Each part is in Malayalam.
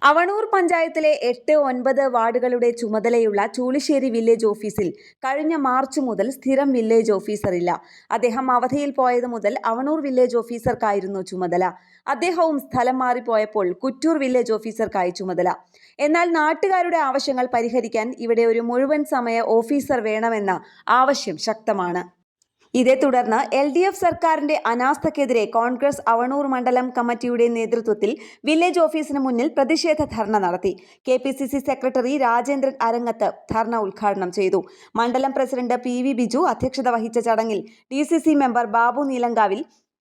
അവണൂർ പഞ്ചായത്തിലെ 8-9 വാർഡുകളുടെ ചുമതലയുള്ള ചൂളിശ്ശേരി വില്ലേജ് ഓഫീസിൽ കഴിഞ്ഞ മാർച്ച് മുതൽ സ്ഥിരം വില്ലേജ് ഓഫീസറില്ല. അദ്ദേഹം അവധിയിൽ പോയത് മുതൽ അവണൂർ വില്ലേജ് ഓഫീസർക്കായിരുന്നു ചുമതല. അദ്ദേഹവും സ്ഥലം മാറിപ്പോയപ്പോൾ കുറ്റൂർ വില്ലേജ് ഓഫീസർക്കായി ചുമതല. എന്നാൽ നാട്ടുകാരുടെ ആവശ്യങ്ങൾ പരിഹരിക്കാൻ ഇവിടെ ഒരു മുഴുവൻ സമയ ഓഫീസർ വേണമെന്ന ആവശ്യം ശക്തമാണ്. ഇതേ തുടർന്ന് LDF സർക്കാരിന്റെ അനാസ്ഥക്കെതിരെ കോൺഗ്രസ് അവണൂർ മണ്ഡലം കമ്മിറ്റിയുടെ നേതൃത്വത്തിൽ വില്ലേജ് ഓഫീസിന് മുന്നിൽ പ്രതിഷേധ ധർണ നടത്തി. KPCC സെക്രട്ടറി രാജേന്ദ്രൻ അരങ്ങത്ത് ധർണ ഉദ്ഘാടനം ചെയ്തു. മണ്ഡലം പ്രസിഡന്റ് PV ബിജു അധ്യക്ഷത വഹിച്ച ചടങ്ങിൽ DCC മെമ്പർ ബാബു നീലങ്കാവിൽ,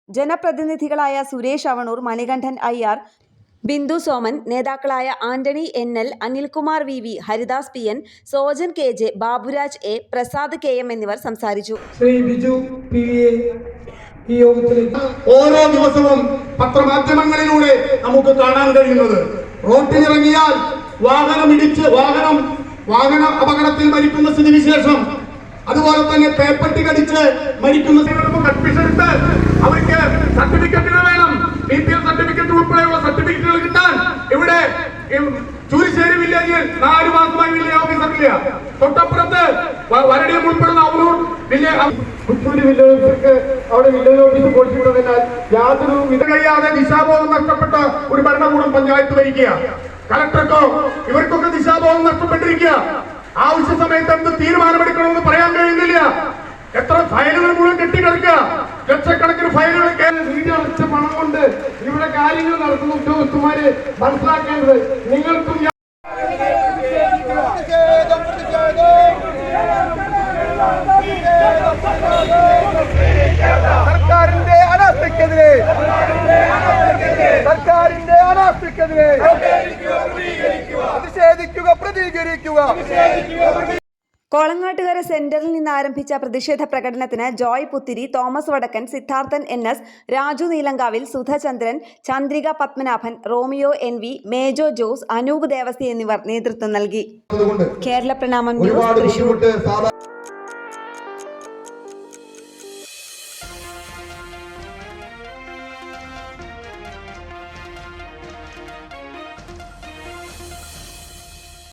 ജനപ്രതിനിധികളായ സുരേഷ് അവണൂർ, മണികണ്ഠൻ IR, ബിന്ദു സോമൻ, നേതാക്കളായ Antony NL, Anilkumar VV, Haridas PN, Sojan KJ, Baburaj A, Prasad KM എന്നിവർ സംസാരിച്ചു. ശ്രീ ബിജു PVA ഈ യോഗത്തിലേക്ക് ഓരോ ദിവസവും പത്രമാധ്യമങ്ങളിലൂടെ നമുക്ക് കാണാൻ കഴിയുന്നത് റോഡിലിറങ്ങിയാൽ വാഹന അപകടത്തിൽ മരിക്കുന്ന സ്ഥിതിവിശേഷം, അതുപോലെ തന്നെ പേപ്പട്ടി കടിച്ച് മരിക്കുന്ന കൺഫ്യൂഷൻസ്, അവർക്ക് സർട്ടിഫിക്കറ്റുകൾ വേണം. BPL സർട്ടിഫിക്കറ്റ് ഉൾപ്പെടെയുള്ള സർട്ടിഫിക്കറ്റുകൾ കിട്ടാൻ ഇവിടെ ചൂരിശ്ശേരി വില്ലേജിൽ 4 മാസമായി വില്ലേജ് ഓഫീസറില്ല. തൊട്ടപ്പുറത്ത് വരടിയം ഉൾപ്പെടുന്ന അവണൂർ വില്ലേജ് അവിടെ വില്ലേജ് ഓഫീസ് കൊടുത്തുവിടുന്നതിനാൽ യാതൊരു ഇത് കഴിയാതെ ദിശാബോധം നഷ്ടപ്പെട്ട ഒരു ഭരണകൂടം പഞ്ചായത്ത് ഭരിക്കുക. കളക്ടർക്കോ ഇവർക്കൊക്കെ ദിശാബോധം നഷ്ടപ്പെട്ടിരിക്കുക. ആവശ്യ സമയത്ത് എന്ത് തീരുമാനമെടുക്കണമെന്ന് പറയാൻ കഴിയുന്നില്ല. എത്ര ഫയലുകൾ മുഴുവൻ കെട്ടിക്കിടക്കുക, ലക്ഷക്കണക്കിന് ഫയലുകളൊക്കെ വീടിയടച്ച പണം കൊണ്ട് ഇവിടെ കാര്യങ്ങൾ നടത്തുന്ന ഉദ്യോഗസ്ഥന്മാര് മനസ്സിലാക്കേണ്ടത് നിങ്ങൾക്കും സർക്കാരിന്റെ അനാസ്ഥക്കെതിരെ പ്രതികരിക്കുക. കോളങ്ങാട്ടുകര സെന്ററിൽ നിന്ന് ആരംഭിച്ച പ്രതിഷേധ പ്രകടനത്തിന് ജോയ് പുത്തിരി, തോമസ് വടക്കൻ, സിദ്ധാർത്ഥൻ NS, രാജു നീലങ്കാവിൽ, സുധചന്ദ്രൻ, ചന്ദ്രിക പത്മനാഭൻ, റോമിയോ NV, മേജോ ജോസ്, അനൂപ് ദേവസി എന്നിവർ നേതൃത്വം നൽകി. കേരള പ്രണാമം ന്യൂസ്, തൃശൂർ.